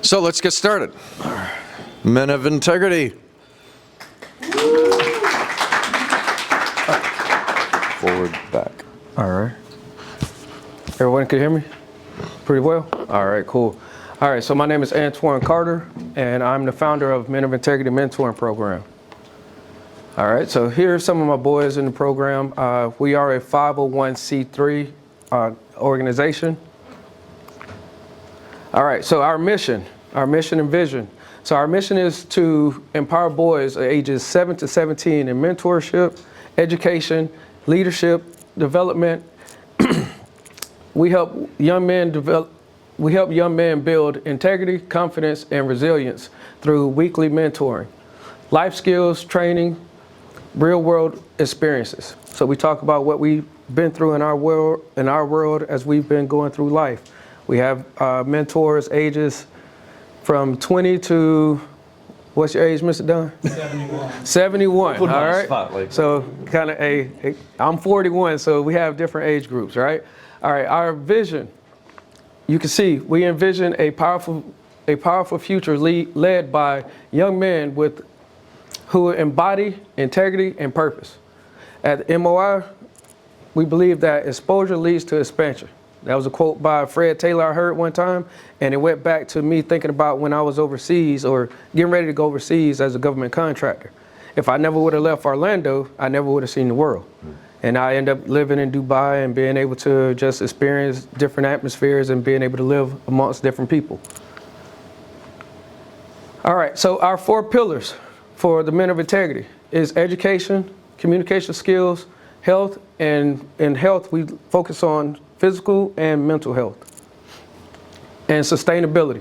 So let's get started. Men of integrity. Forward, back. All right. Everyone can hear me pretty well? All right, cool. All right, so my name is Antwon Carter, and I'm the founder of Men of Integrity Mentoring Program. All right, so here are some of my boys in the program. We are a 501c3 organization. All right, so our mission and vision. So our mission is to empower boys ages 7 to 17 in mentorship, education, leadership, development. We help young men build integrity, confidence, and resilience through weekly mentoring, life skills, training, real-world experiences. So we talk about what we've been through in our world as we've been going through life. We have mentors ages from 20 to, what's your age, Mr. Dunn? 71. 71, all right? Spotlight. So kind of I'm 41, so we have different age groups, right? All right, our vision, you can see, we envision a powerful future led by young men who embody integrity and purpose. At MOI, we believe that exposure leads to expansion. That was a quote by Fred Taylor I heard one time, and it went back to me thinking about when I was overseas or getting ready to go overseas as a government contractor. If I never would have left Orlando, I never would have seen the world. And I ended up living in Dubai and being able to just experience different atmospheres and being able to live amongst different people. All right, so our 4 pillars for the Men of Integrity is education, communication skills, health, and in health we focus on physical and mental health, and sustainability.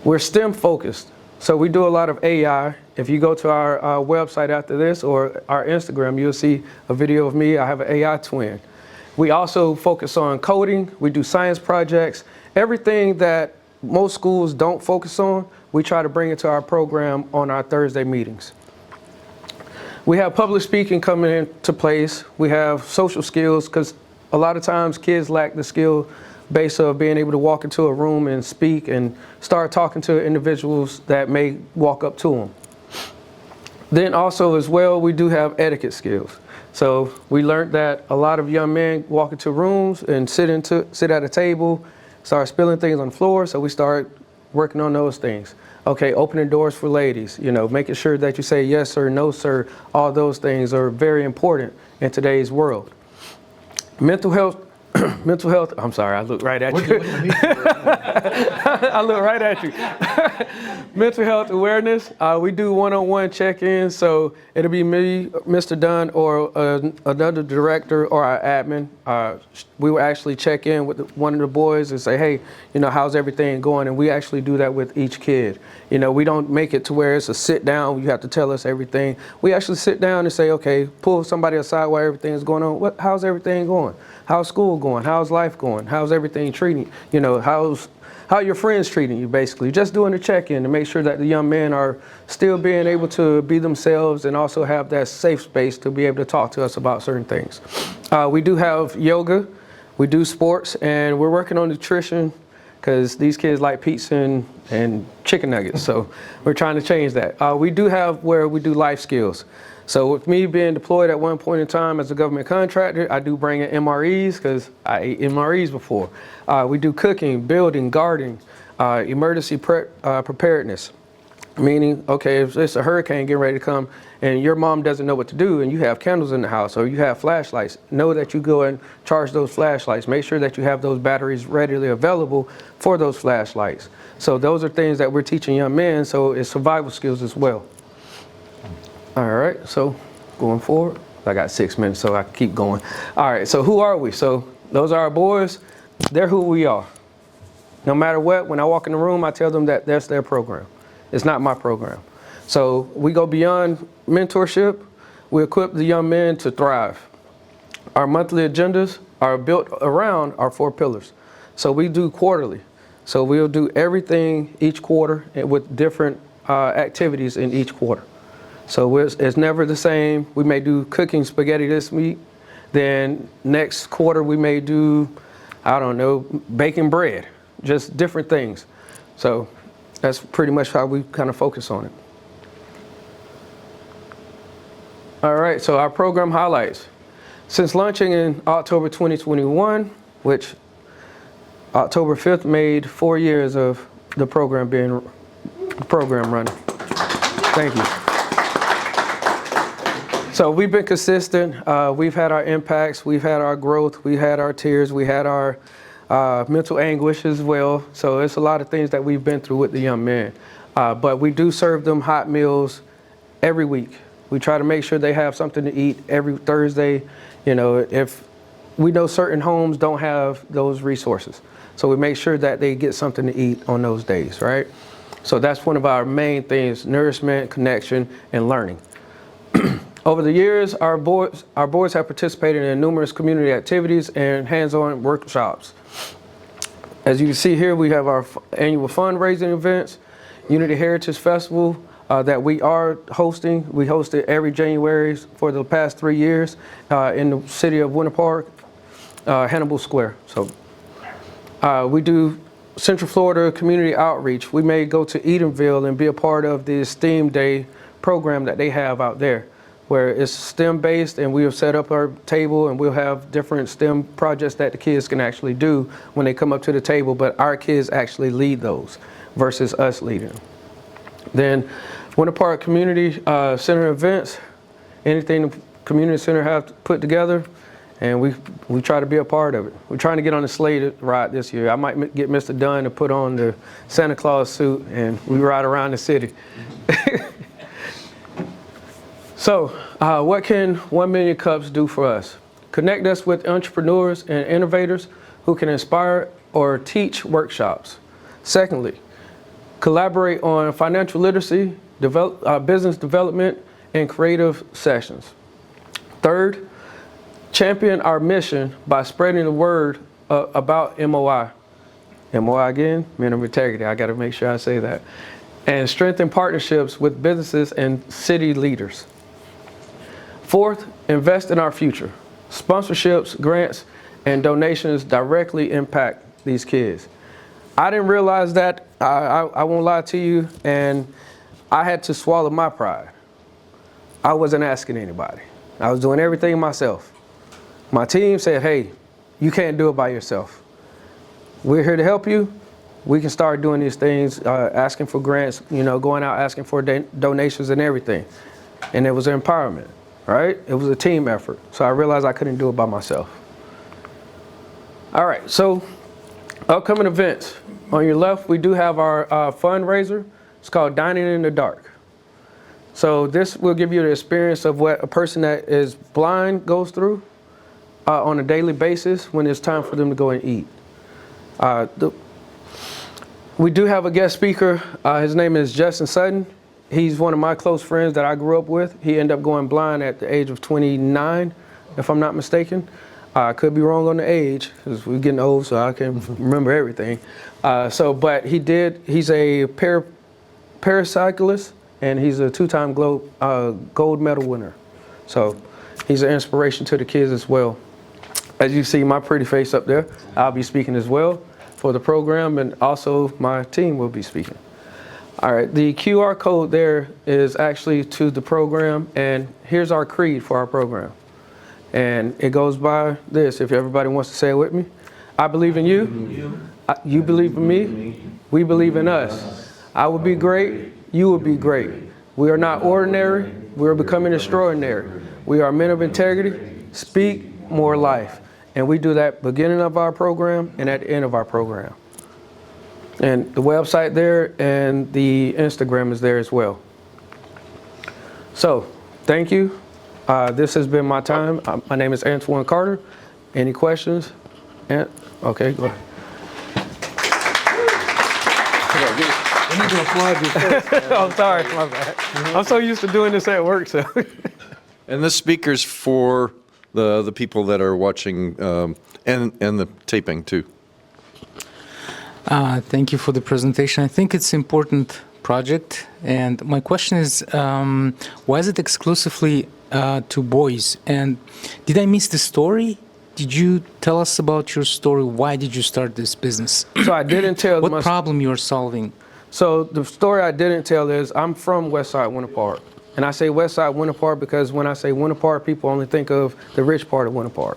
We're STEM focused, so we do a lot of AI. If you go to our website after this or our Instagram, you'll see a video of me. I have an AI twin. We also focus on coding. We do science projects. Everything that most schools don't focus on, we try to bring it to our program on our Thursday meetings. We have public speaking coming into place. We have social skills, because a lot of times kids lack the skill base of being able to walk into a room and speak and start talking to individuals that may walk up to them. Then also as well, we do have etiquette skills. So we learned that a lot of young men walk into rooms and sit at a table, start spilling things on the floor, so we start working on those things. Okay, opening doors for ladies, making sure that you say yes sir, no sir, all those things are very important in today's world. Mental health, I'm sorry, I looked right at you. I looked right at you. Mental health awareness, we do one-on-one check-ins, so it'll be me, Mr. Dunn, or another director or our admin. We will actually check in with one of the boys and say, hey, how's everything going? And we actually do that with each kid. We don't make it to where it's a sit down, you have to tell us everything. We actually sit down and say, okay, pull somebody aside while everything is going on. How's everything going? How's school going? How's life going? How's everything treating you? How are your friends treating you, basically? Just doing a check-in to make sure that the young men are still being able to be themselves and also have that safe space to be able to talk to us about certain things. We do have yoga, we do sports, and we're working on nutrition because these kids like pizza and chicken nuggets, so we're trying to change that. We do have where we do life skills. So with me being deployed at one point in time as a government contractor, I do bring in MREs because I ate MREs before. We do cooking, building, gardening, emergency preparedness. Meaning, okay, if it's a hurricane getting ready to come and your mom doesn't know what to do and you have candles in the house or you have flashlights, know that you go and charge those flashlights. Make sure that you have those batteries readily available for those flashlights. So those are things that we're teaching young men, so it's survival skills as well. All right, so going forward, I got 6 minutes, so I can keep going. All right, so who are we? So those are our boys. They're who we are. No matter what, when I walk in the room, I tell them that that's their program. It's not my program. So we go beyond mentorship. We equip the young men to thrive. Our monthly agendas are built around our 4 pillars. So we do quarterly. So we'll do everything each quarter with different activities in each quarter. So it's never the same. We may do cooking spaghetti this week. Then next quarter we may do, I don't know, baking bread, just different things. So that's pretty much how we kind of focus on it. All right, so our program highlights. Since launching in October 2021, which October 5th made 4 years of the program running. Thank you. So we've been consistent. We've had our impacts, we've had our growth, we had our tears, we had our mental anguish as well. So it's a lot of things that we've been through with the young men. But we do serve them hot meals every week. We try to make sure they have something to eat every Thursday. You know, if we know certain homes don't have those resources. So we make sure that they get something to eat on those days, right? So that's one of our main things: nourishment, connection, and learning. Over the years, our boards have participated in numerous community activities and hands-on workshops. As you can see here, we have our annual fundraising events, Unity Heritage Festival that we are hosting. We host it every January for the past 3 years in the city of Winter Park, Hannibal Square. So we do Central Florida community outreach. We may go to Edenville and be a part of the STEAM Day program that they have out there, where it's STEM based, and we have set up our table and we'll have different STEM projects that the kids can actually do when they come up to the table, but our kids actually lead those versus us leading them. Then Winter Park Community Center events, anything the community center have put together, and we try to be a part of it. We're trying to get on the sleigh ride this year. I might get Mr. Dunn to put on the Santa Claus suit and we ride around the city. So what can 1 Million Cups do for us? Connect us with entrepreneurs and innovators who can inspire or teach workshops. Secondly, collaborate on financial literacy, business development, and creative sessions. Third, champion our mission by spreading the word about MOI. MOI again, Men of Integrity. I got to make sure I say that. And strengthen partnerships with businesses and city leaders. Fourth, invest in our future. Sponsorships, grants, and donations directly impact these kids. I didn't realize that, I won't lie to you, and I had to swallow my pride. I wasn't asking anybody. I was doing everything myself. My team said, hey, you can't do it by yourself. We're here to help you. We can start doing these things, asking for grants, you know, going out asking for donations and everything. And it was empowerment, right? It was a team effort. So I realized I couldn't do it by myself. All right, so upcoming events. On your left, we do have our fundraiser. It's called Dining in the Dark. So this will give you the experience of what a person that is blind goes through on a daily basis when it's time for them to go and eat. We do have a guest speaker. His name is Justin Sutton. He's one of my close friends that I grew up with. He ended up going blind at the age of 29, if I'm not mistaken. I could be wrong on the age, because we're getting old, so I can't remember everything. But he's a paracyclist, and he's a 2-time gold medal winner. So he's an inspiration to the kids as well. As you see my pretty face up there, I'll be speaking as well for the program, and also my team will be speaking. All right, the QR code there is actually to the program, and here's our creed for our program. And it goes by this, if everybody wants to say it with me. I believe in you. You believe in me. We believe in us. I will be great. You will be great. We are not ordinary. We are becoming extraordinary. We are men of integrity. Speak more life. And we do that beginning of our program and at the end of our program. And the website there and the Instagram is there as well. So, thank you. This has been my time. My name is Antwon Carter. Any questions? Okay, go ahead. I need to applaud you first. I'm sorry, my bad. I'm so used to doing this at work, so. And this speaker's for the people that are watching and the taping too. Thank you for the presentation. I think it's an important project. And my question is, why is it exclusively to boys? And did I miss the story? Did you tell us about your story? Why did you start this business? So I didn't tell What problem you're solving? So the story I didn't tell is I'm from Westside Winter Park. And I say Westside Winter Park because when I say Winter Park, people only think of the rich part of Winter Park.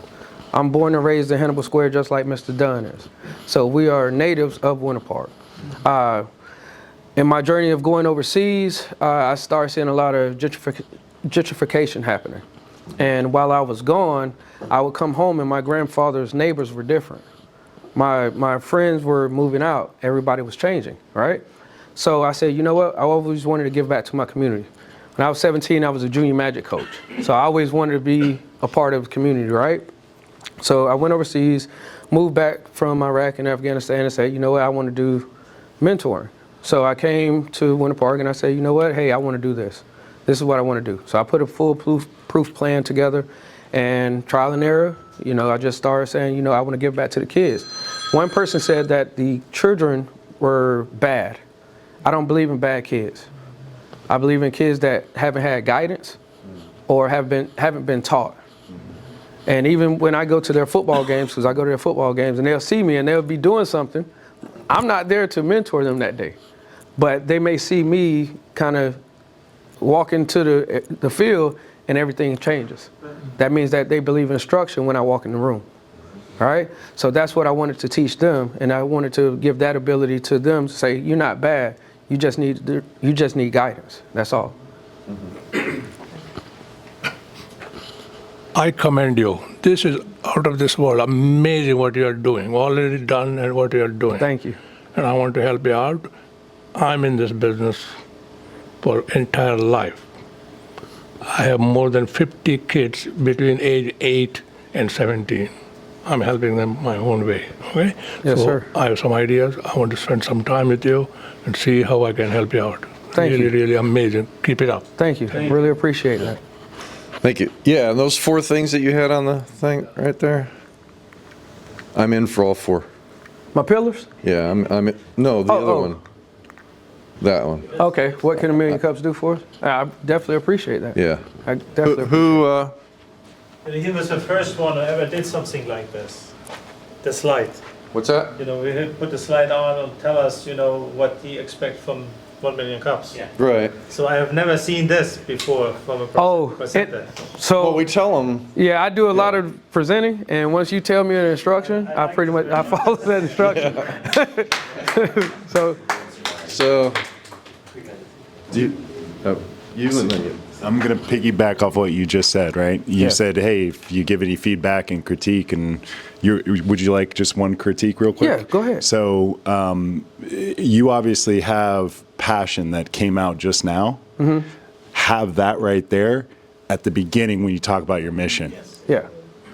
I'm born and raised in Hannibal Square just like Mr. Dunn is. So we are natives of Winter Park. In my journey of going overseas, I started seeing a lot of gentrification happening. And while I was gone, I would come home and my grandfather's neighbors were different. My friends were moving out. Everybody was changing, right? So I said, you know what? I always wanted to give back to my community. When I was 17, I was a junior magic coach. So I always wanted to be a part of the community, right? So I went overseas, moved back from Iraq and Afghanistan and said, you know what? I want to do mentoring. So I came to Winter Park and I said, you know what? Hey, I want to do this. This is what I want to do. So I put a full proof plan together and trial and error. You know, I just started saying, you know, I want to give back to the kids. One person said that the children were bad. I don't believe in bad kids. I believe in kids that haven't had guidance or haven't been taught. And even when I go to their football games, because I go to their football games and they'll see me and they'll be doing something, I'm not there to mentor them that day. But they may see me kind of walk into the field and everything changes. That means that they believe in instruction when I walk in the room. All right? So that's what I wanted to teach them, and I wanted to give that ability to them to say, you're not bad, you just need guidance. That's all. I commend you. This is out of this world. Amazing what you are doing. Already done and what you are doing. Thank you. And I want to help you out. I'm in this business for entire life. I have more than 50 kids between age 8 and 17. I'm helping them my own way, okay? Yes, so sir. I have some ideas. I want to spend some time with you and see how I can help you out. Thank you. Really amazing. Keep it up. Thank you. Really appreciate that. Thank you. Yeah, and those 4 things that you had on the thing right there, I'm in for all 4. My pillars? Yeah, I'm in. No, the other oh. one. That one. Okay. What can a million cups do for us? I definitely appreciate that. Yeah. I definitely. He was the first one who ever did something like this. The slide. What's that? You know, we put the slide on and tell us, you know, what he expects from 1 million cups. Yeah. Right. So I have never seen this before from a presenter. So Well, we tell them. yeah, I do a lot of presenting, and once you tell me an instruction, I pretty much follow that instruction. So, do you, you and then you. I'm going to piggyback off what you just said, right? You said, hey, if you give any feedback and critique, and would you like just one critique real quick? Yeah, go ahead. So you obviously have passion that came out just now. Mm-hmm. Have that right there at the beginning when you talk about your mission. Yes. Yeah.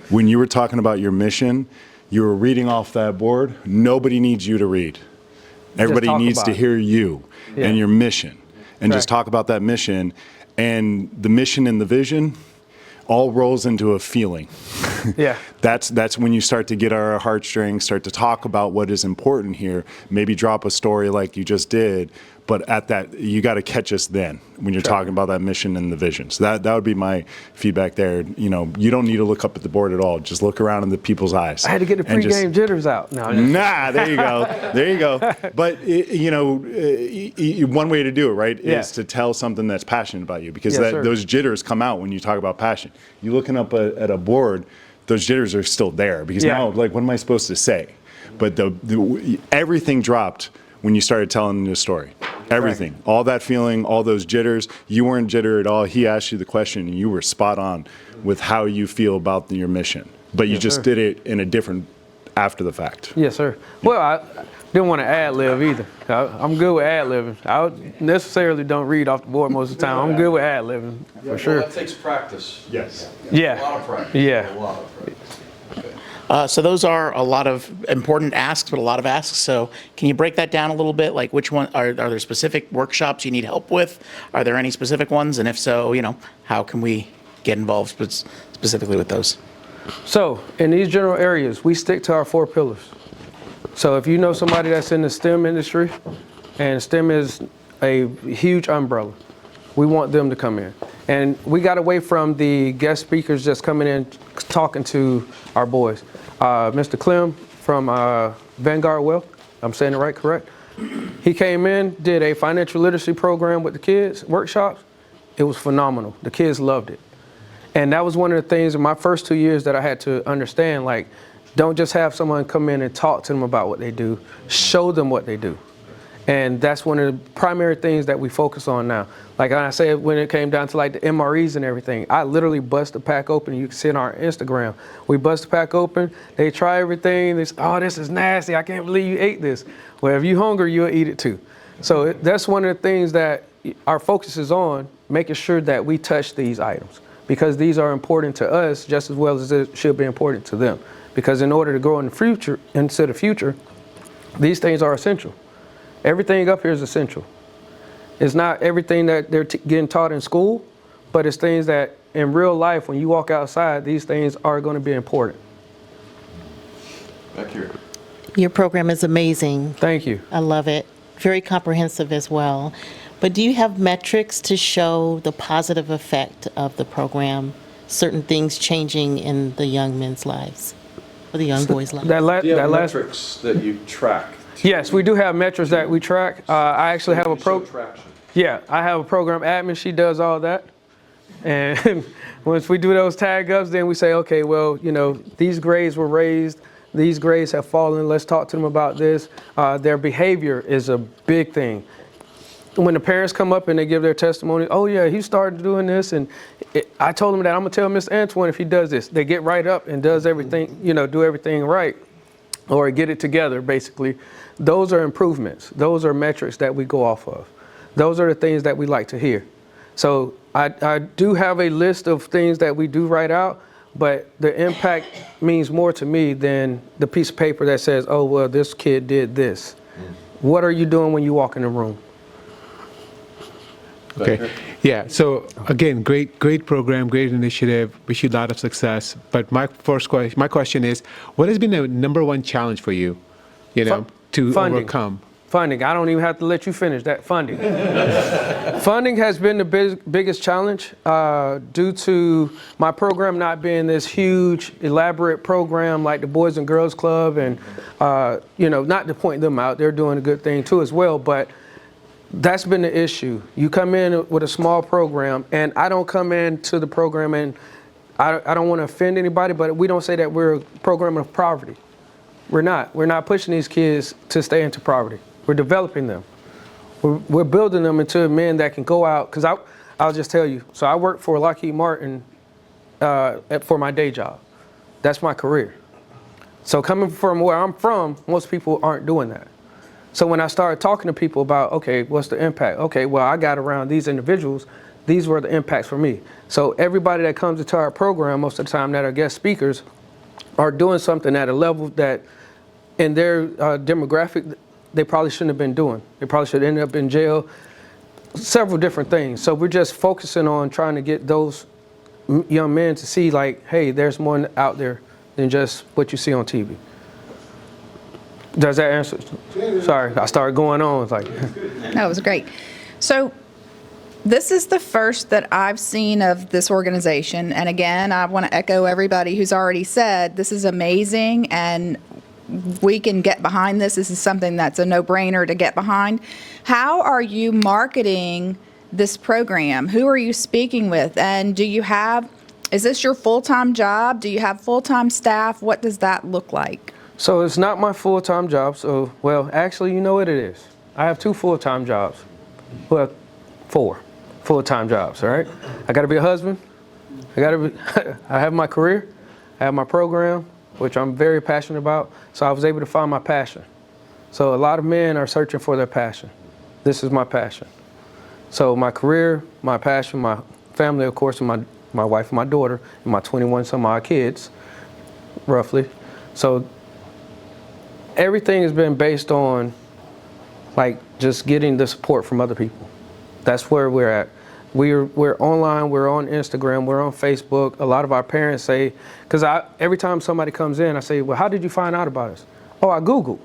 When you were talking about your mission, you were reading off that board. Nobody needs you to read. Everybody needs to hear you and your mission, and just talk about that mission. And the mission and the vision all rolls into a feeling. Yeah. That's when you start to get our heartstrings, start to talk about what is important here, maybe drop a story like you just did, but at that, you got to catch us then when you're talking about that mission and the vision. So that would be my feedback there. You know, you don't need to look up at the board at all. Just look around in the people's eyes. I had to get the pregame jitters out. No, there you go. There you go. But, one way to do it, right, is to tell something that's passionate about you, because those jitters come out when you talk about passion. You looking up at a board, those jitters are still there, because now, like, what am I supposed to say? But everything dropped when you started telling the story. Everything. Right. All that feeling, all those jitters. You weren't jittered at all. He asked you the question, and you were spot on with how you feel about your mission. But you just did it in a different after the fact. Yes, sir. Well, I didn't want to ad-lib either. I'm good with ad-libbing. I necessarily don't read off the board most of the time. I'm good with ad-libbing, for sure. Well, that takes practice. Yes. Yeah. A lot of practice. Yeah. A lot of practice. So those are a lot of important asks, but a lot of asks. So can you break that down a little bit? Like, which one are there specific workshops you need help with? Are there any specific ones? And if so, you know, how can we get involved specifically with those? So in these general areas, we stick to our 4 pillars. So if you know somebody that's in the STEM industry, and STEM is a huge umbrella, we want them to come in. And we got away from the guest speakers just coming in talking to our boys. Mr. Clem from Vanguard Wealth, I'm saying it right, correct? He came in, did a financial literacy program with the kids, workshops. It was phenomenal. The kids loved it. And that was one of the things in my first 2 years that I had to understand, like, don't just have someone come in and talk to them about what they do, show them what they do. And that's one of the primary things that we focus on now. Like I said, when it came down to like the MREs and everything, I literally bust the pack open. You can see it on our Instagram. We bust the pack open, they try everything. They say, oh, this is nasty. I can't believe you ate this. Well, if you're hungry, you'll eat it too. So that's one of the things that our focus is on, making sure that we touch these items, because these are important to us just as well as it should be important to them. Because in order to grow in the future, into the future, these things are essential. Everything up here is essential. It's not everything that they're getting taught in school, but it's things that in real life, when you walk outside, these things are going to be important. Back here. Your program is amazing. Thank you. I love it. Very comprehensive as well. But do you have metrics to show the positive effect of the program, certain things changing in the young men's lives, or the young boys' lives? Do you have metrics that you track? Yes, we do have metrics that we track. I actually have a I have a program admin. She does all that. And once we do those tag ups, then we say, okay, well, you know, these grades were raised. These grades have fallen. Let's talk to them about this. Their behavior is a big thing. When the parents come up and they give their testimony, oh yeah, he started doing this, and I told him that I'm gonna tell Mr. Antwon if he does this. They get right up and does everything, you know, do everything right, or get it together, basically. Those are improvements. Those are metrics that we go off of. Those are the things that we like to hear. So I do have a list of things that we do write out, but the impact means more to me than the piece of paper that says, oh, well, this kid did this. What are you doing when you walk in the room? Okay. Yeah. So again, great program, great initiative. Wish you a lot of success. But my question is, what has been the number one challenge for you, to Funding. overcome? Funding. I don't even have to let you finish that. Funding. Funding has been the biggest challenge due to my program not being this huge, elaborate program like the Boys and Girls Club, and not to point them out, they're doing a good thing too as well, but that's been the issue. You come in with a small program, and I don't come into the program, and I don't want to offend anybody, but we don't say that we're a program of poverty. We're not. We're not pushing these kids to stay into poverty. We're developing them. We're building them into men that can go out, because I'll just tell you, so I work for Lockheed Martin for my day job. That's my career. So coming from where I'm from, most people aren't doing that. So when I started talking to people about, okay, what's the impact? Okay, well, I got around these individuals. These were the impacts for me. So everybody that comes into our program, most of the time that are guest speakers, are doing something at a level that in their demographic, they probably shouldn't have been doing. They probably should end up in jail, several different things. So we're just focusing on trying to get those young men to see, like, hey, there's more out there than just what you see on TV. Does that answer? Sorry, I started going on. It's like, that was great. So this is the first that I've seen of this organization. And again, I want to echo everybody who's already said, this is amazing, and we can get behind this. This is something that's a no-brainer to get behind. How are you marketing this program? Who are you speaking with? And is this your full-time job? Do you have full-time staff? What does that look like? So it's not my full-time job. So, well, actually, you know what it is. I have 2 full-time jobs. Well, 4 full-time jobs, all right? I got to be a husband. I have my career. I have my program, which I'm very passionate about. So I was able to find my passion. So a lot of men are searching for their passion. This is my passion. So my career, my passion, my family, of course, and my wife and my daughter, and my 21 some odd kids, roughly. So everything has been based on, like, just getting the support from other people. That's where we're at. We're online, we're on Instagram, we're on Facebook. A lot of our parents say, because every time somebody comes in, I say, well, how did you find out about us? Oh, I Googled.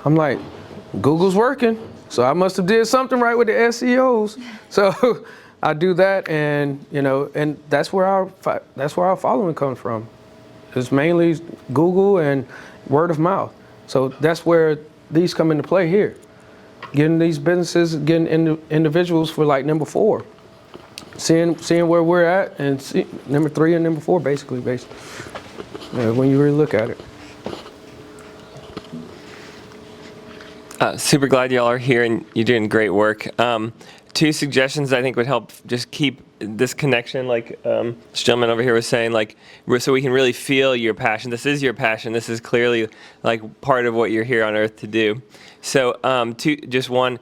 I'm like, Google's working, so I must have did something right with the SEOs. So I do that, and and that's where our following comes from. It's mainly Google and word of mouth. So that's where these come into play here. Getting these businesses, getting individuals for like number 4. Seeing where we're at, and number 3 and number 4 basically when you really look at it. Super glad y'all are here and you're doing great work. 2 suggestions I think would help just keep this connection, like this gentleman over here was saying, like, so we can really feel your passion. This is your passion. This is clearly like part of what you're here on earth to do. So just one,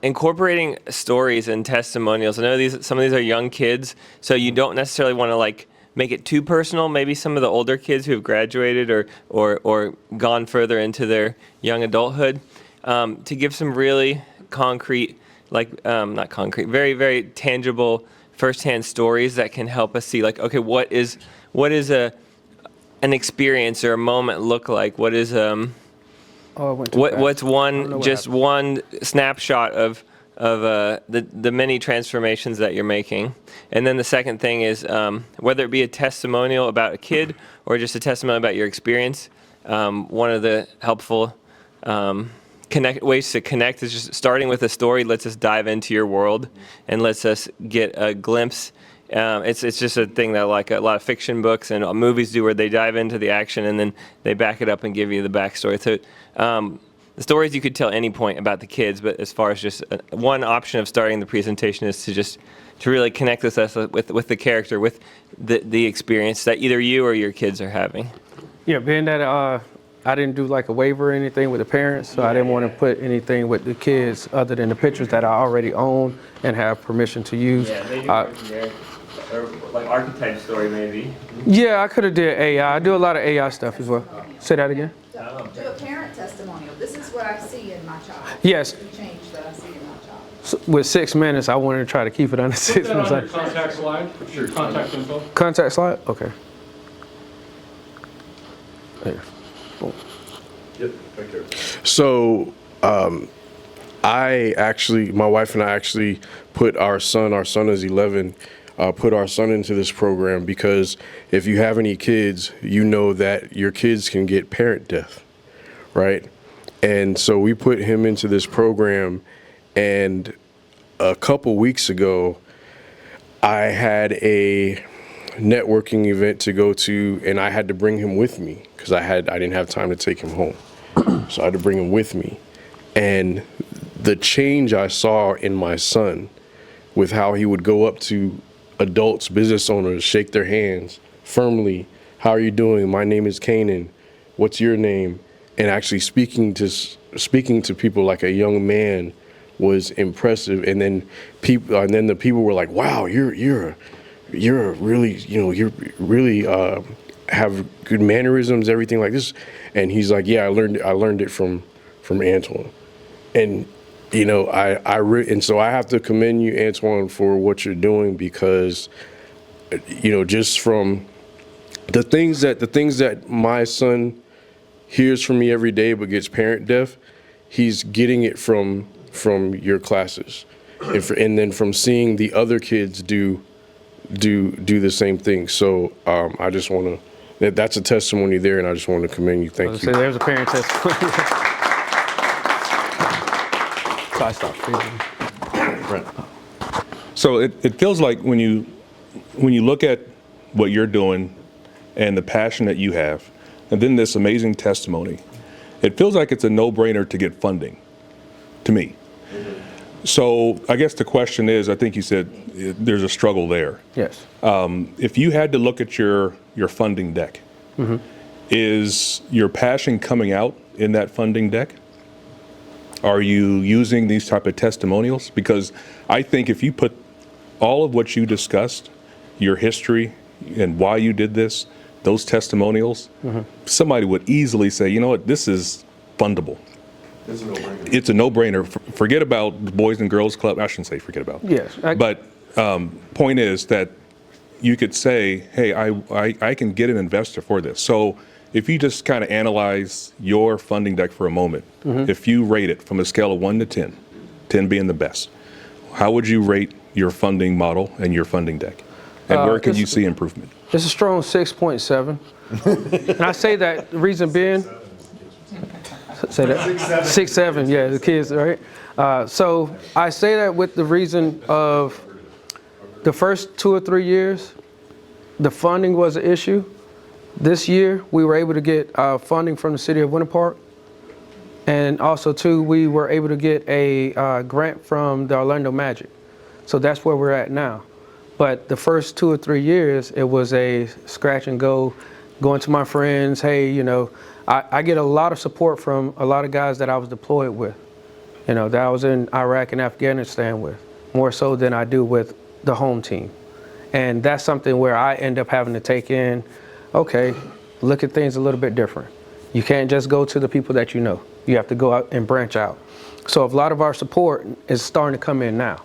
incorporating stories and testimonials. I know some of these are young kids, so you don't necessarily want to like make it too personal. Maybe some of the older kids who have graduated or gone further into their young adulthood, to give some really concrete, like not concrete, very, very tangible firsthand stories that can help us see, like, okay, what is an experience or a moment look like? What is what's one snapshot of the many transformations that you're making? And then the second thing is, whether it be a testimonial about a kid or just a testimonial about your experience, one of the helpful ways to connect is just starting with a story lets us dive into your world and lets us get a glimpse. It's just a thing that like a lot of fiction books and movies do, where they dive into the action and then they back it up and give you the backstory. So the stories you could tell any point about the kids, but as far as just one option of starting the presentation is to really connect with us with the character, with the experience that either you or your kids are having. Yeah, being that I didn't do like a waiver or anything with the parents, so I didn't want to put anything with the kids other than the pictures that I already own and have permission to use. Yeah, maybe or like archetype story maybe. Yeah, I could have did AI. I do a lot of AI stuff as well. Say that again. Do a parent testimonial. This is what I see in my child. Yes. The change that I see in my child. So with 6 minutes, I wanted to try to keep it under 6 minutes. Put that on your contact slide, your contact info. Contact slide? Okay. There. Boom. Yep, right there. So, my wife and I actually put our son is 11, put our son into this program because if you have any kids, you know that your kids can get parent death, right? And so we put him into this program, and a couple weeks ago, I had a networking event to go to, and I had to bring him with me because I didn't have time to take him home. So I had to bring him with me. And the change I saw in my son with how he would go up to adults, business owners, shake their hands firmly. How are you doing? My name is Kanan. What's your name? And actually speaking to people like a young man was impressive. And then the people were like, wow, you're really, you're really have good mannerisms, everything like this. And he's like, yeah, I learned it from Antwon. And and so I have to commend you, Antwon, for what you're doing, because just from the things that my son hears from me every day but gets parent deaf, he's getting it from your classes, and then from seeing the other kids do the same thing. So I just want to. That's a testimony there, and I just want to commend you. Thank you. So there's a parent testimony. So I stopped freezing. So it feels like when you look at what you're doing and the passion that you have, and then this amazing testimony, it feels like it's a no-brainer to get funding, to me. So I guess the question is, I think you said there's a struggle there. Yes. If you had to look at your funding deck, is your passion coming out in that funding deck? Are you using these type of testimonials? Because I think if you put all of what you discussed, your history and why you did this, those testimonials, somebody would easily say, you know what, this is fundable. It's a no-brainer. It's a no-brainer. Forget about the Boys and Girls Club. I shouldn't say forget about. Yes. But point is that you could say, hey, I can get an investor for this. So if you just kind of analyze your funding deck for a moment, if you rate it from a scale of 1 to 10, 10 being the best, how would you rate your funding model and your funding deck? And where could you see improvement? It's a strong 6.7. And I say that the reason being, Say that. 6, 7, yeah, the kids, right? So I say that with the reason of the first 2 or 3 years, the funding was an issue. This year, we were able to get funding from the city of Winter Park. And also, too, we were able to get a grant from the Orlando Magic. So that's where we're at now. But the first 2 or 3 years, it was a scratch and go, going to my friends, hey, you know, I get a lot of support from a lot of guys that I was deployed with, you know, that I was in Iraq and Afghanistan with, more so than I do with the home team. And that's something where I end up having to take in, okay, look at things a little bit different. You can't just go to the people that you know. You have to go out and branch out. So a lot of our support is starting to come in now,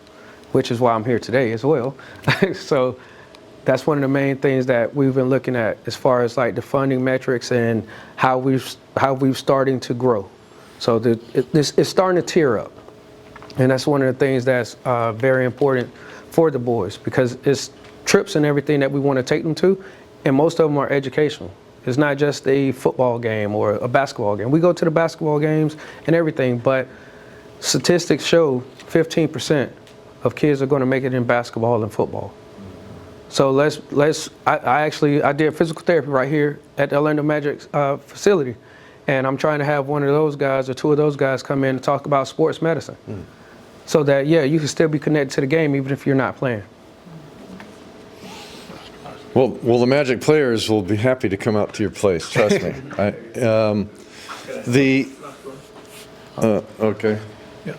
which is why I'm here today as well. So that's one of the main things that we've been looking at as far as like the funding metrics and how we've starting to grow. So it's starting to tier up. And that's one of the things that's very important for the boys, because it's trips and everything that we want to take them to, and most of them are educational. It's not just a football game or a basketball game. We go to the basketball games and everything, but statistics show 15% of kids are going to make it in basketball and football. So I did physical therapy right here at the Orlando Magic facility, and I'm trying to have one of those guys or 2 of those guys come in and talk about sports medicine, so that, yeah, you can still be connected to the game even if you're not playing. Well, the Magic players will be happy to come out to your place. Trust me. Okay. Yeah.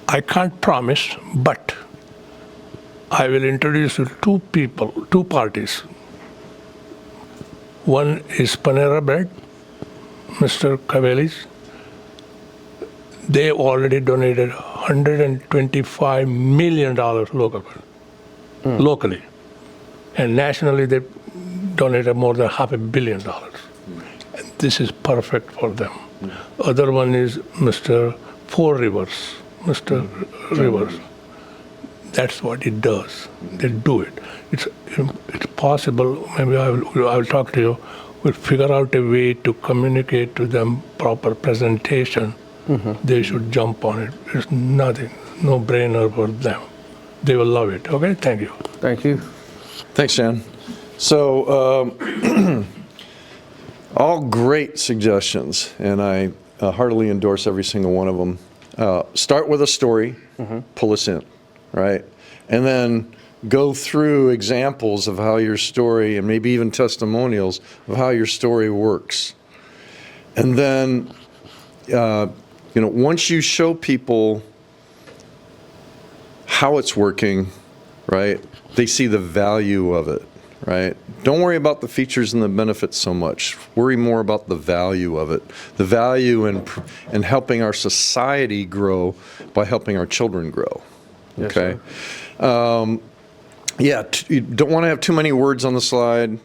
I can't promise, but I will introduce you to 2 parties. One is Panera Bread, Mr. Cavellis. They already donated $125 million locally. And nationally, they donated more than $500 million. And this is perfect for them. Other one is Mr. Four Rivers, Mr. Rivers. That's what it does. They do it. It's possible. Maybe I will talk to you. We'll figure out a way to communicate to them proper presentation. They should jump on it. It's nothing, no brainer for them. They will love it. Okay, thank you. Thank you. Thanks, Jan. So, all great suggestions, and I heartily endorse every single one of them. Start with a story, pull us in, right? And then go through examples of how your story, and maybe even testimonials of how your story works. And then, once you show people how it's working, right, they see the value of it, right? Don't worry about the features and the benefits so much. Worry more about the value of it. The value in helping our society grow by helping our children grow, okay? You don't want to have too many words on the slide,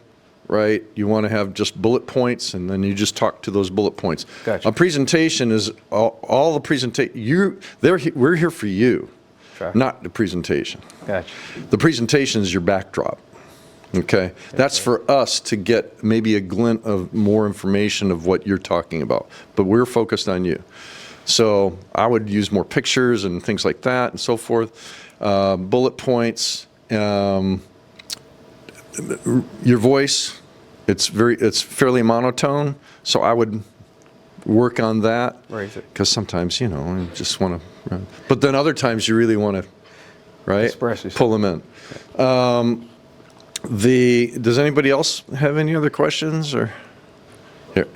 right? You want to have just bullet points, and then you just talk to those bullet points. Gotcha. A presentation is all the presentation. We're here for you. Not the presentation. Gotcha. The presentation is your backdrop. Okay? That's for us to get maybe a glint of more information of what you're talking about. But we're focused on you. So I would use more pictures and things like that and so forth. Bullet points. Your voice, it's fairly monotone. So I would work on that, Raise it. because sometimes you just want to, but then other times you really want to, right, express yourself. pull them in. Does anybody else have any other questions, or here?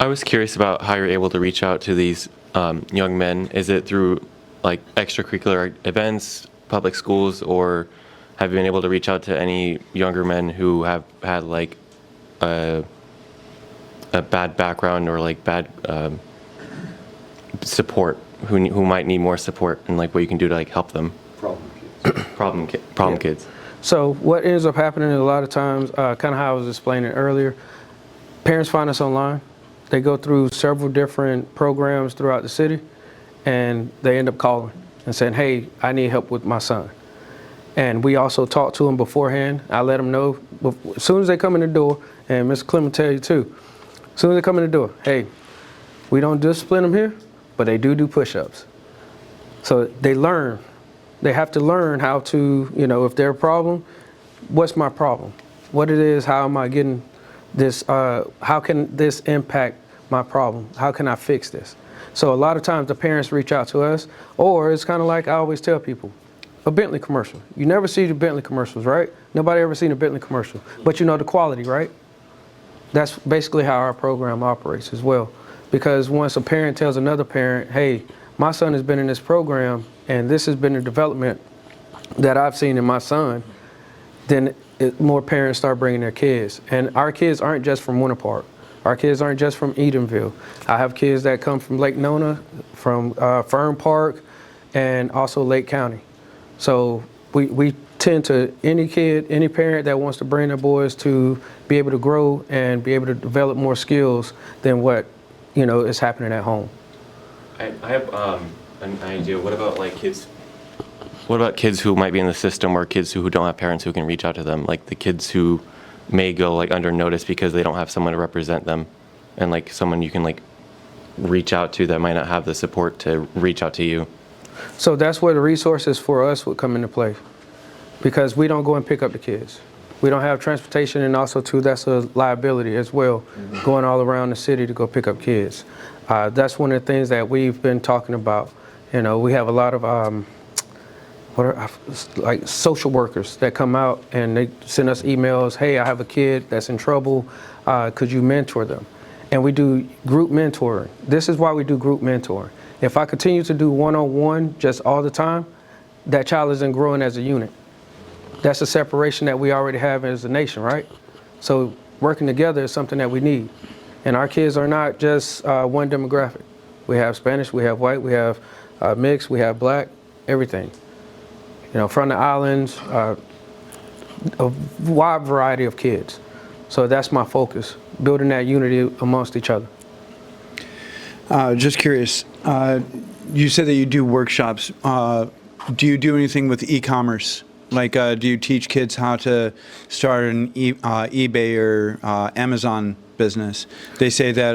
I was curious about how you're able to reach out to these young men. Is it through like extracurricular events, public schools, or have you been able to reach out to any younger men who have had like a bad background or like bad support, who might need more support, and like what you can do to like help them? Problem kids. So what ends up happening a lot of times, kind of how I was explaining earlier, parents find us online. They go through several different programs throughout the city, and they end up calling and saying, hey, I need help with my son. And we also talk to them beforehand. I let them know as soon as they come in the door, and Mr. Clem will tell you too, as soon as they come in the door, hey, we don't discipline them here, but they do push-ups. So they learn. They have to learn how to, if they're a problem, what's my problem? What it is, how am I getting this, how can this impact my problem? How can I fix this? So a lot of times the parents reach out to us, or it's kind of like I always tell people, a Bentley commercial. You never see the Bentley commercials, right? Nobody ever seen a Bentley commercial, but you know the quality, right? That's basically how our program operates as well. Because once a parent tells another parent, hey, my son has been in this program and this has been the development that I've seen in my son, then more parents start bringing their kids. And our kids aren't just from Winter Park. Our kids aren't just from Edenville. I have kids that come from Lake Nona, from Fern Park, and also Lake County. So we tend to, any kid, any parent that wants to bring their boys to be able to grow and be able to develop more skills than what, is happening at home. I have an idea. What about like kids? What about kids who might be in the system, or kids who don't have parents who can reach out to them? Like the kids who may go like under notice because they don't have someone to represent them, and like someone you can like reach out to that might not have the support to reach out to you. So that's where the resources for us would come into play, because we don't go and pick up the kids. We don't have transportation, and also too, that's a liability as well, going all around the city to go pick up kids. That's one of the things that we've been talking about. We have a lot of like social workers that come out and they send us emails, hey, I have a kid that's in trouble, could you mentor them? And we do group mentoring. This is why we do group mentoring. If I continue to do one-on-one just all the time, that child isn't growing as a unit. That's a separation that we already have as a nation, right? So working together is something that we need. And our kids are not just one demographic. We have Spanish, we have white, we have mixed, we have black, everything. From the islands, a wide variety of kids. So that's my focus, building that unity amongst each other. Just curious, you said that you do workshops. Do you do anything with e-commerce? Like, do you teach kids how to start an eBay or Amazon business? They say that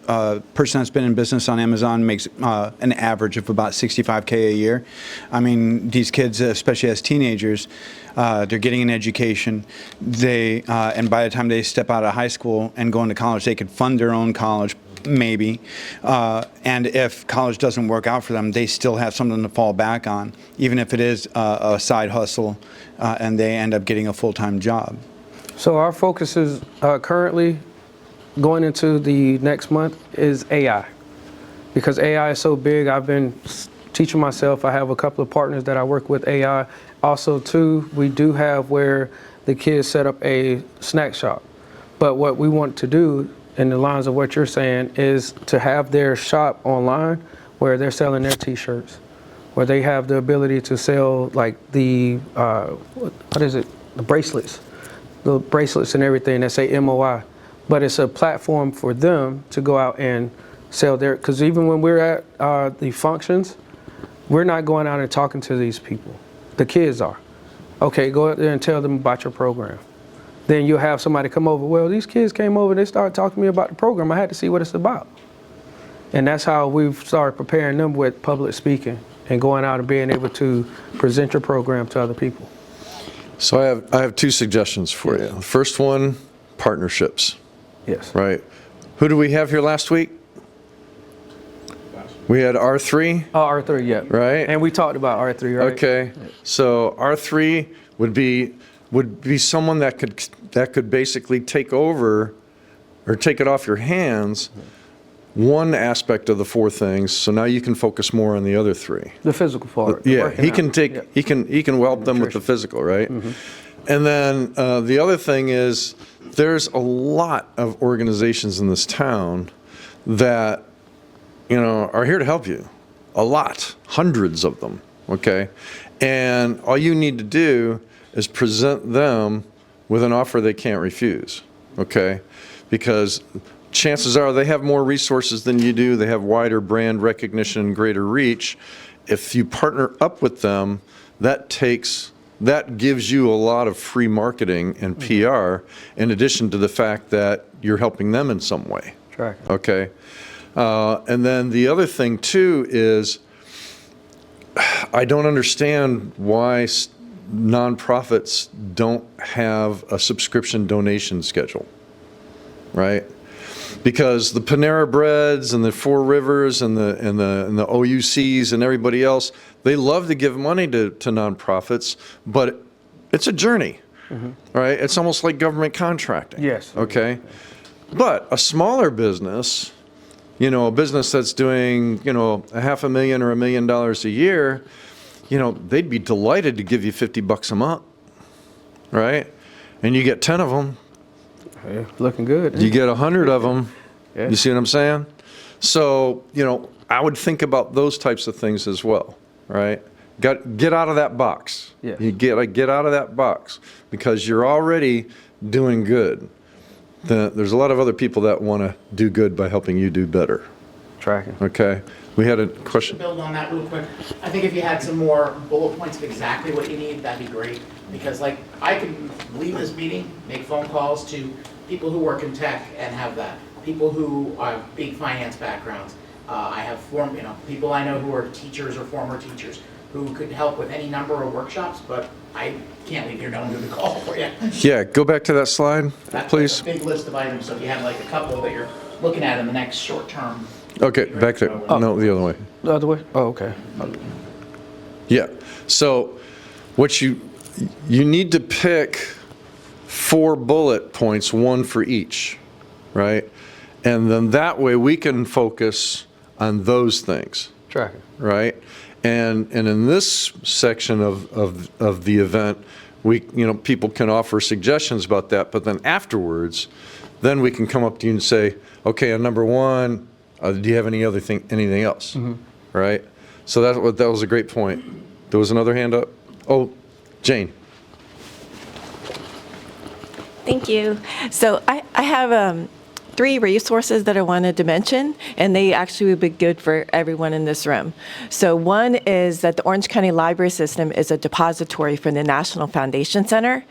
a person that's been in business on Amazon makes an average of about $65K a year. I mean, these kids, especially as teenagers, they're getting an education. And by the time they step out of high school and go into college, they could fund their own college, maybe. And if college doesn't work out for them, they still have something to fall back on, even if it is a side hustle and they end up getting a full-time job. So our focus is currently going into the next month is AI. Because AI is so big, I've been teaching myself. I have a couple of partners that I work with AI. Also, too, we do have where the kids set up a snack shop. But what we want to do, in the lines of what you're saying, is to have their shop online where they're selling their t-shirts, where they have the ability to sell like the, the bracelets, the bracelets and everything that say MOI. But it's a platform for them to go out and sell their, because even when we're at the functions, we're not going out and talking to these people. The kids are. Okay, go out there and tell them about your program. Then you'll have somebody come over, well, these kids came over, they started talking to me about the program. I had to see what it's about. And that's how we've started preparing them with public speaking and going out and being able to present your program to other people. So I have two suggestions for you. The first one, partnerships. Yes. Right. Who do we have here last week? We had R3. Oh, R3, yeah. Right. And we talked about R3, right? Okay. So R3 would be someone that could basically take over or take it off your hands, one aspect of the four things. So now you can focus more on the other three. The physical part. Yeah, he can help them with the physical, right? Mm-hmm. And then the other thing is there's a lot of organizations in this town that are here to help you. A lot, hundreds of them, okay? And all you need to do is present them with an offer they can't refuse, okay? Because chances are they have more resources than you do. They have wider brand recognition and greater reach. If you partner up with them, that takes that gives you a lot of free marketing and PR, in addition to the fact that you're helping them in some way. Tracking. Okay. And then the other thing too is, I don't understand why nonprofits don't have a subscription donation schedule, right? Because the Panera Breads and the Four Rivers and the OUCs and everybody else, they love to give money to nonprofits, but it's a journey, right? It's almost like government contracting. Yes. Okay. But a smaller business, a business that's doing, $500,000 or $1 million a year, they'd be delighted to give you $50 a month, right? And you get 10 of them. Yeah, looking good. You get 100 of them. Yeah. You see what I'm saying? So, I would think about those types of things as well, right? Get out of that box. Yes. You get out of that box because you're already doing good. There's a lot of other people that want to do good by helping you do better. Tracking. Okay. We had a question. To build on that real quick, I think if you had some more bullet points of exactly what you need, that'd be great. Because I can leave this meeting, make phone calls to people who work in tech and have that. People who have big finance backgrounds. I have people I know who are teachers or former teachers who could help with any number of workshops, but I can't leave here knowing who to call for you. Yeah, go back to that slide, please. That's a big list of items, so if you have a couple that you're looking at in the next short term. Okay, back there. No, the other way. The other way? Oh, okay. Yeah. So what you need to pick 4 bullet points, 1 for each, right? And then that way we can focus on those things. Tracking. Right? And in this section of the event, people can offer suggestions about that, but then afterwards, then we can come up to you and say, okay, on number 1, do you have anything else? Right? So that was a great point. There was another hand up. Oh, Jane. Thank you. So I have 3 resources that I wanted to mention, and they actually would be good for everyone in this room. So one is that the Orange County Library System is a depository for the National Foundation Center,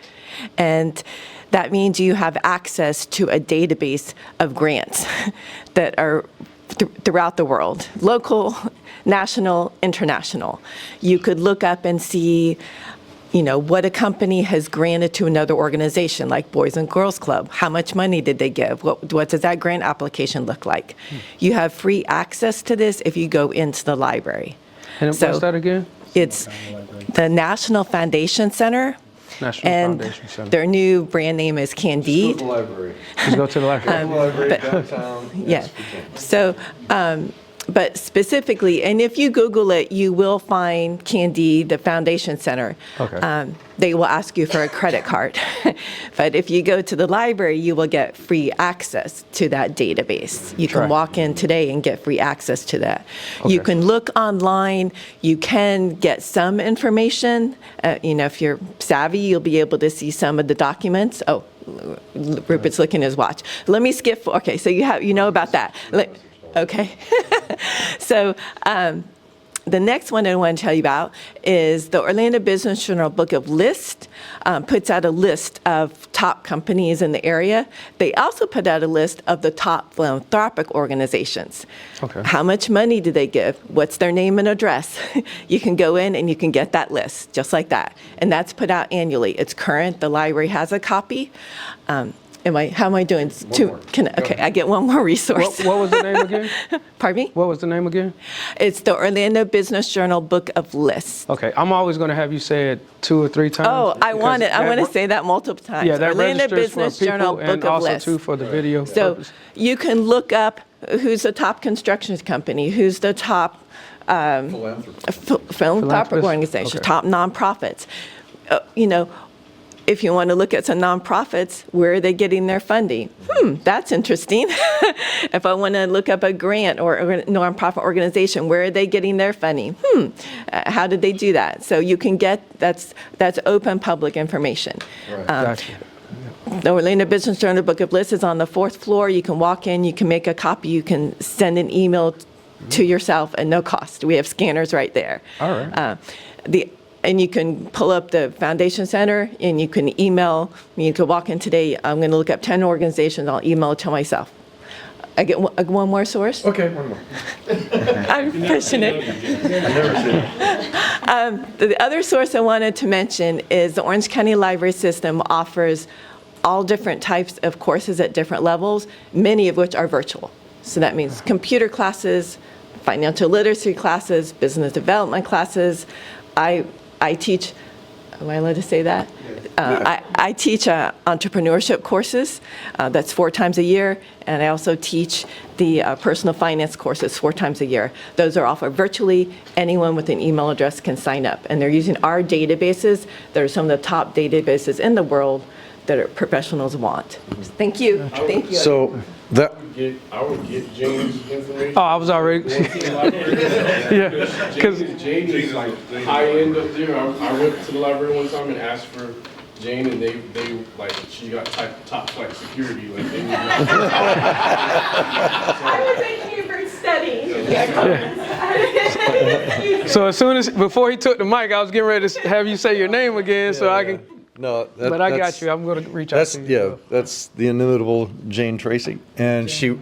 and that means you have access to a database of grants that are throughout the world, local, national, international. You could look up and see what a company has granted to another organization, like Boys and Girls Club. How much money did they give? What does that grant application look like? You have free access to this if you go into the library. And what's that again? It's the National Foundation Center. National Foundation Center. Their new brand name is Candide. Go to the library. Just go to the library. Library downtown. Yeah. So, but specifically, and if you Google it, you will find Candide, the Foundation Center. Okay. They will ask you for a credit card. But if you go to the library, you will get free access to that database. You can walk in today and get free access to that. Okay. You can look online. You can get some information. If you're savvy, you'll be able to see some of the documents. Oh, Rupert's looking at his watch. Let me skip. Okay, so you know about that. Okay. So the next one I want to tell you about is the Orlando Business Journal Book of List puts out a list of top companies in the area. They also put out a list of the top philanthropic organizations. Okay. How much money do they give? What's their name and address? You can go in and you can get that list just like that. And that's put out annually. It's current. The library has a copy. How am I doing? Okay, I get one more resource. What was the name again? Pardon me? What was the name again? It's the Orlando Business Journal Book of Lists. Okay, I'm always going to have you say it 2 or 3 times. Oh, I want to say that multiple times. Yeah, that Orlando registers Business for people Journal and Book of also Lists. too for the video So purpose. you can look up who's the top construction company, who's the top philanthropic organization, Okay. top nonprofits. If you want to look at some nonprofits, where are they getting their funding? That's interesting. If I want to look up a grant or a nonprofit organization, where are they getting their funding? How did they do that? So you can get, that's open public information. Gotcha. The Orlando Business Journal Book of Lists is on the 4th floor. You can walk in, you can make a copy, you can send an email to yourself at no cost. We have scanners right there. All right. And you can pull up the Foundation Center, and you can email me. You can walk in today. I'm going to look up 10 organizations. I'll email it to myself. I get one more source? Okay, one more. I'm pushing it. The other source I wanted to mention is the Orange County Library System offers all different types of courses at different levels, many of which are virtual. So that means computer classes, financial literacy classes, business development classes. I teach, am I allowed to say that? I teach entrepreneurship courses. That's 4 times a year. And I also teach the personal finance courses 4 times a year. Those are offered virtually. Anyone with an email address can sign up. And they're using our databases. They're some of the top databases in the world that professionals want. Thank you. Thank you. So that. I would get Jane's information. Oh, I was already. Yeah, because Jane is like high end up there. I went to the library one time and asked for Jane, and they like she got top flight security. Like they would I was in Cambridge studying. So as soon as, before he took the mic, I was getting ready to have you say your name again so I can. No, But I got you. I'm going to reach out to you. Yeah, that's the inimitable Jane Tracy. And she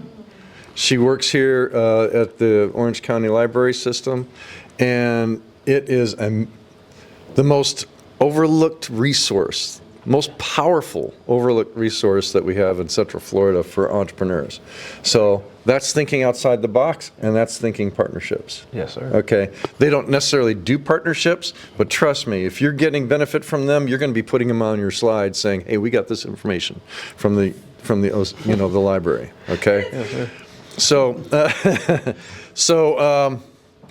works here at the Orange County Library System. And it is the most overlooked resource, most powerful overlooked resource that we have in Central Florida for entrepreneurs. So that's thinking outside the box, and that's thinking partnerships. Yes, sir. Okay. They don't necessarily do partnerships, but trust me, if you're getting benefit from them, you're going to be putting them on your slide saying, hey, we got this information from the the library. Okay. Yes, So sir.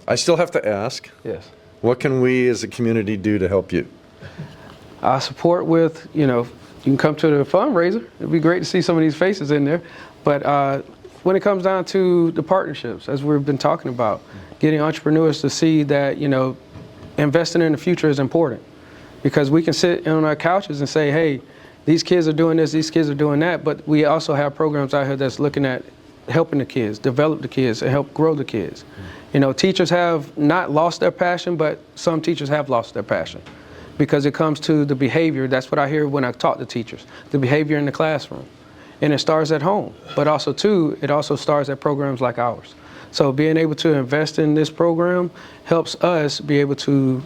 I still have to ask. Yes. What can we as a community do to help you? Support with, you can come to the fundraiser. It'd be great to see some of these faces in there. But when it comes down to the partnerships, as we've been talking about, getting entrepreneurs to see that, investing in the future is important. Because we can sit on our couches and say, hey, these kids are doing this, these kids are doing that, but we also have programs out here that's looking at helping the kids, develop the kids, and help grow the kids. Teachers have not lost their passion, but some teachers have lost their passion. Because it comes to the behavior. That's what I hear when I talk to teachers, the behavior in the classroom. And it starts at home, but also too, it also starts at programs like ours. So being able to invest in this program helps us be able to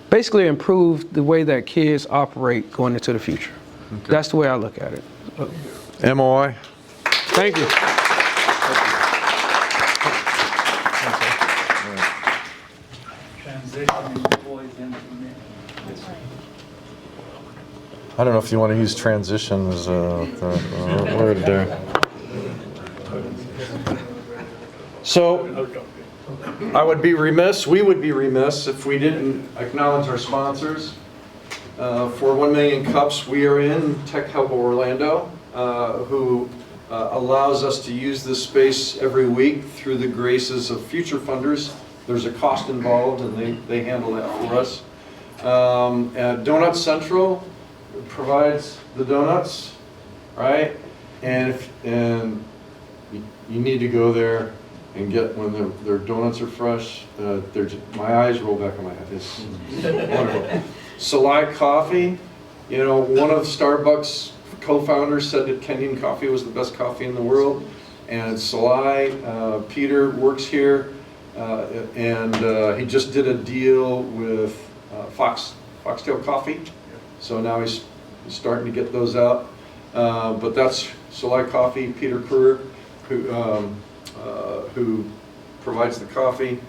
basically improve the way that kids operate going into the future. Okay. That's the way I look at it. MOI. Thank you. I don't know if you want to use transition as a word there. So we would be remiss if we didn't acknowledge our sponsors. For 1 Million Cups, we are in Tech Hub Orlando, who allows us to use this space every week through the graces of future funders. There's a cost involved, and they handle that for us. At Donut Central provides the donuts, right? And you need to go there and get when their donuts are fresh. My eyes roll back on my head. It's wonderful. Salai Coffee, one of Starbucks co-founders said that Kenyan coffee was the best coffee in the world, and Salai, Peter works here, and he just did a deal with Foxtail Coffee. So now he's starting to get those out. But that's Salai Coffee, Peter Kruger, who provides the coffee.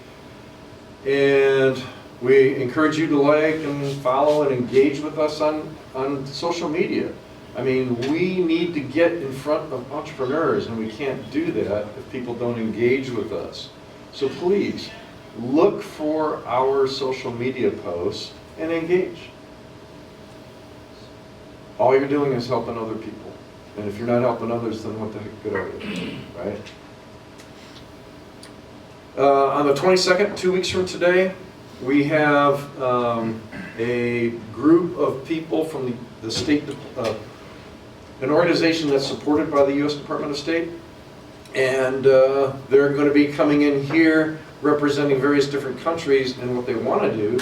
And we encourage you to like and follow and engage with us on social media. I mean, we need to get in front of entrepreneurs, and we can't do that if people don't engage with us. So please, look for our social media posts and engage. All you're doing is helping other people. And if you're not helping others, then what the heck good are you, right? On the 22nd, 2 weeks from today, we have a group of people from the state, an organization that's supported by the U.S. Department of State. And they're going to be coming in here representing various different countries, and what they want to do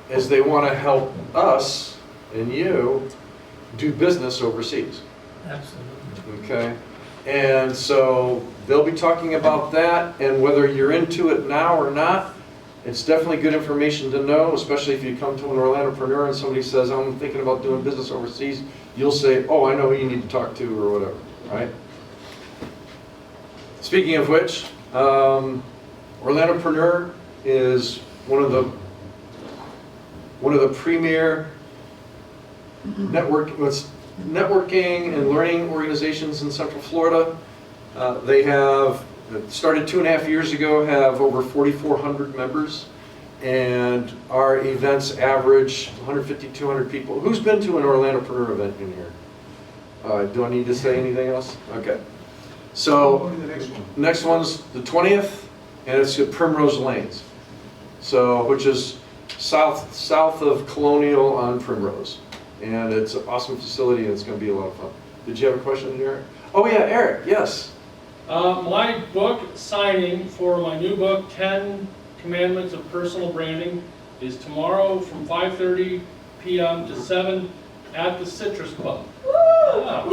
is they want to help us and you do business overseas. Absolutely. Okay? And so they'll be talking about that, and whether you're into it now or not, it's definitely good information to know, especially if you come to an Orlandopreneur and somebody says, I'm thinking about doing business overseas, you'll say, oh, I know who you need to talk to, or whatever, right? Speaking of which, Orlandopreneur is one of the premier networking and learning organizations in Central Florida. They have started 2.5 years ago, have over 4,400 members, and our events average 150, 200 people. Who's been to an Orlandopreneur event in here? Do I need to say anything else? Okay. So next one's the 20th, and it's at Primrose Lanes, so which is south of Colonial on Primrose, and it's an awesome facility, and it's going to be a lot of fun. Did you have a question, Eric? Oh yeah, Eric. Yes. My book signing for my new book, 10 Commandments of Personal Branding, is tomorrow from 5:30 p.m. to 7 at the Citrus Club. Yeah.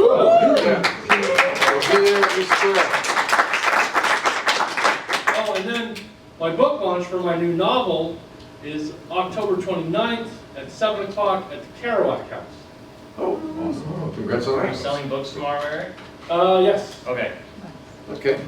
Oh, and then my book launch for my new novel is October 29th at 7 o'clock at the Kerouac House. Oh, awesome. Congrats on Are you that. selling books tomorrow, Eric? Yes. Okay. Okay.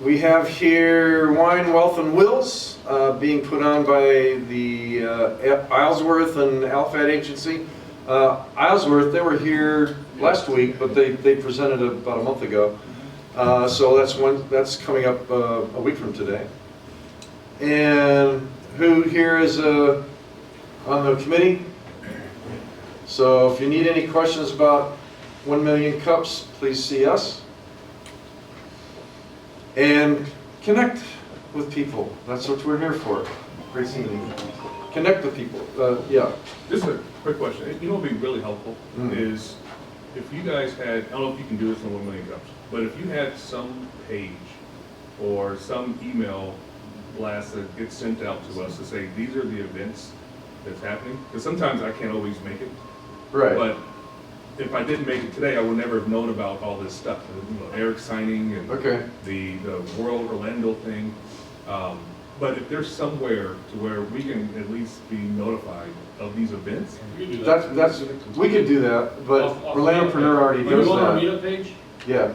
We have here Wine, Wealth, and Wills being put on by the Islesworth and Alfad Agency. Islesworth, they were here last week, but they presented about a month ago. So that's coming up a week from today. And who here is on the committee? So if you need any questions about 1 Million Cups, please see us. And connect with people. That's what we're here for. Great seeing you. Connect with people. Yeah. Just a quick question. You know what would be really helpful is if you guys had, I don't know if you can do this in 1 Million Cups, but if you had some page or some email blast that gets sent out to us to say, these are the events that's happening, because sometimes I can't always make it. Right. But if I didn't make it today, I would never have known about all this stuff. You know, Eric signing and the World Orlando thing. But if there's somewhere to where we can at least be notified of these events, we could do that, but Orlandopreneur already does Go on our that. meetup page? Yeah.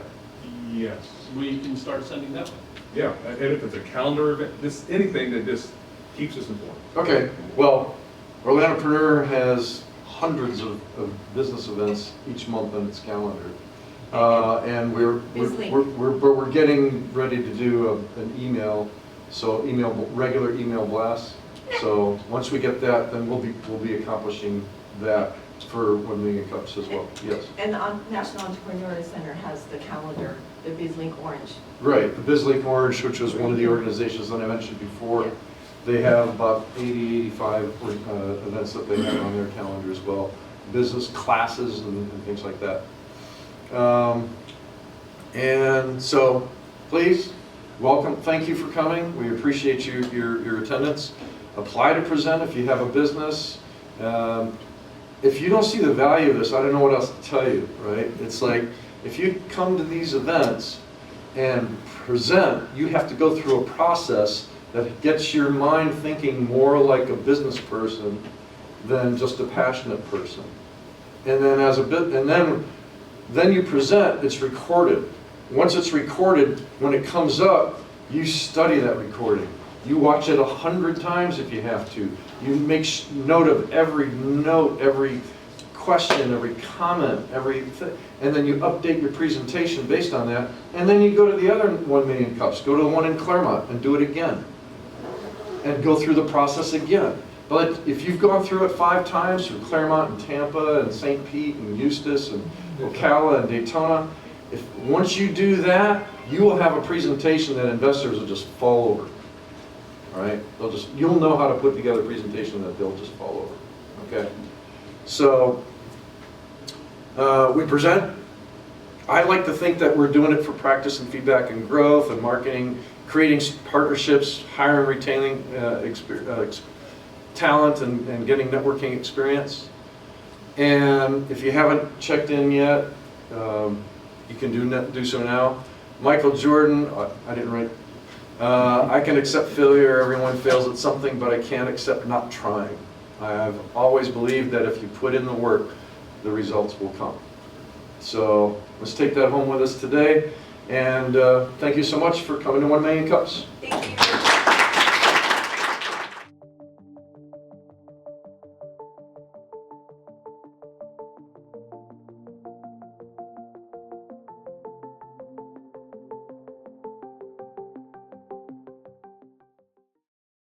Yes. We can start sending that one. Yeah, and if it's a calendar event, anything that just keeps us informed. Okay. Well, Orlandopreneur has hundreds of business events each month on its calendar, and we're getting ready to do an email, regular email blast. So once we get that, then we'll be accomplishing that for 1 Million Cups as well. Yes. And the National Entrepreneur Center has the calendar, the BizLink Orange. Right, the BizLink Orange, which was one of the organizations that I mentioned before. They have about 80, 85 events that they have on their calendar as well. Business classes and things like that. And so, please, welcome. Thank you for coming. We appreciate your attendance. Apply to present if you have a business. If you don't see the value of this, I don't know what else to tell you, right? It's like, if you come to these events and present, you have to go through a process that gets your mind thinking more like a business person than just a passionate person. And then then you present, it's recorded. Once it's recorded, when it comes up, you study that recording. You watch it 100 times if you have to. You make note of every note, every question, every comment, everything, and then you update your presentation based on that, and then you go to the other 1 Million Cups, go to the one in Claremont and do it again, and go through the process again. But if you've gone through it 5 times, through Claremont and Tampa and St. Pete and Eustis and Ocala and Daytona, once you do that, you will have a presentation that investors will just fall over. All right? You'll know how to put together a presentation that they'll just fall over. Okay? So, we present, I like to think that we're doing it for practice and feedback and growth and marketing, creating partnerships, hiring, retaining talent, and getting networking experience. And if you haven't checked in yet, you can do so now. Michael Jordan, I didn't write. I can accept failure. Everyone fails at something, but I can't accept not trying. I've always believed that if you put in the work, the results will come. So let's take that home with us today. And thank you so much for coming to 1 Million Cups. Thank